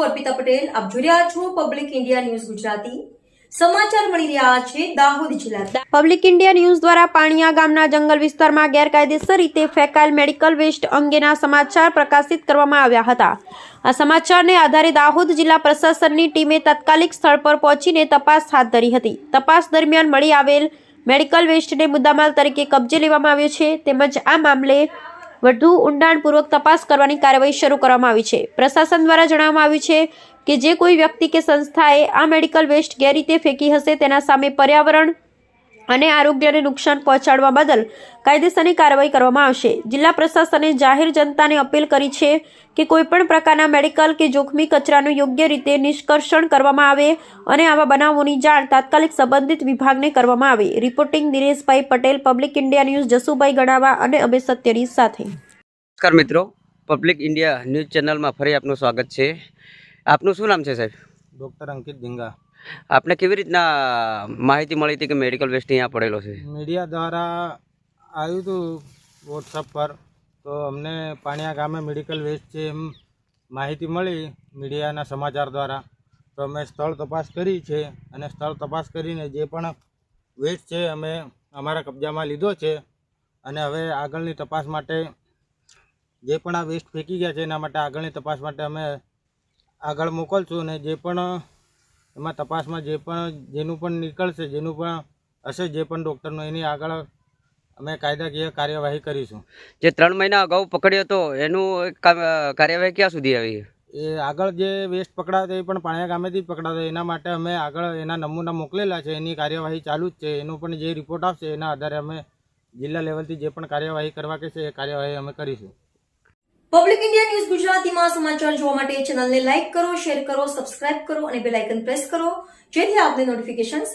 અર્પિતા પટેલ. આપ જોઈ રહ્યા છો પબ્લિક ઇન્ડિયા ન્યૂઝ ગુજરાતી. સમાચાર મળી રહ્યા છે દાહોદ જિલ્લા. પબ્લિક ઇન્ડિયા ન્યૂઝ દ્વારા પાણીયા ગામના જંગલ વિસ્તારમાં ગેરકાયદેસર રીતે ફેંકાયેલ મેડિકલ વેસ્ટ અંગેના સમાચાર પ્રકાશિત કરવામાં આવ્યા હતા. આ સમાચારને આધારે દાહોદ જિલ્લા પ્રશાસનની ટીમે તાત્કાલિક સ્થળ પર પહોંચીને તપાસ હાથ ધરી હતી. તપાસ દરમિયાન મળી આવેલ મેડિકલ વેસ્ટને મુદ્દામાલ તરીકે કબજે લેવામાં આવ્યો છે. તેમજ આ મામલે વધુ ઊંડાણપૂર્વક તપાસ કરવાની કાર્યવાહી શરૂ કરવામાં આવી છે. પ્રશાસન દ્વારા જણાવવામાં આવ્યું છે કે જે કોઈ વ્યક્તિ કે સંસ્થાએ આ મેડિકલ વેસ્ટ ગેરરીતે ફેંકી હશે તેના સામે પર્યાવરણ અને આરોગ્યને નુકસાન પહોંચાડવા બદલ કાયદેસરની કાર્યવાહી કરવામાં આવશે. જિલ્લા પ્રશાસને જાહેર જનતાને અપીલ કરી છે કે કોઈપણ પ્રકારના મેડિકલ કે જોખમી કચરાનું યોગ્ય રીતે નિષ્કર્ષણ કરવામાં આવે અને આવા બનાવોની જાણ તાત્કાલિક સંબંધિત વિભાગને કરવામાં આવે. Reporting Dineshbhai Patel, public India news, Jasubhai Ganava અને અમે સત્યની સાથે. નમસ્કાર મિત્રો, પબ્લિક ઇન્ડિયા ન્યૂઝ ચેનલમાં ફરી આપનું સ્વાગત છે. આપનું શું નામ છે સાહેબ? ડૉક્ટર અંકિત ધીંગા. આપને કેવી રીતના માહિતી મળી હતી કે મેડિકલ વેસ્ટ અહીંયા પડેલો છે? મીડિયા દ્વારા આવ્યું હતું વોટ્સઅપ પર, તો અમને પાણીયા ગામે મેડિકલ વેસ્ટ છે એમ માહિતી મળી મીડિયાના સમાચાર દ્વારા. તો અમે સ્થળ તપાસ કરી છે અને સ્થળ તપાસ કરીને જે પણ વેસ્ટ છે અમે અમારા કબજામાં લીધો છે અને હવે આગળની તપાસ માટે જે પણ આ વેસ્ટ ફેંકી ગયા છે એના માટે આગળની તપાસ માટે અમે આગળ મોકલશું અને જે પણ એમાં તપાસમાં જે પણ જેનું પણ નીકળશે, જેનું પણ હશે, જે પણ ડૉક્ટરનું, એની આગળ અમે કાયદાકીય કાર્યવાહી કરીશું. જે 3 મહિના અગાઉ પકડ્યો હતો એનું કાર્યવાહી ક્યાં સુધી આવી? એ આગળ જે વેસ્ટ પકડાતો એ પણ પાણીયા ગામેથી જ પકડાતો, એના માટે અમે આગળ એના નમૂના મોકલેલા છે, એની કાર્યવાહી ચાલુ જ છે. એનો પણ જે રિપોર્ટ આવશે એના આધારે અમે જિલ્લા લેવલથી જે પણ કાર્યવાહી કરવા કહેશે એ કાર્યવાહી અમે કરીશું. પબ્લિક ઇન્ડિયા ન્યૂઝ ગુજરાતીમાં સમાચાર જોવા માટે ચેનલને લાઈક કરો, શેર કરો, સબસ્ક્રાઇબ કરો અને બેલ આઇકન પ્રેસ કરો જેથી આપને નોટિફિકેશન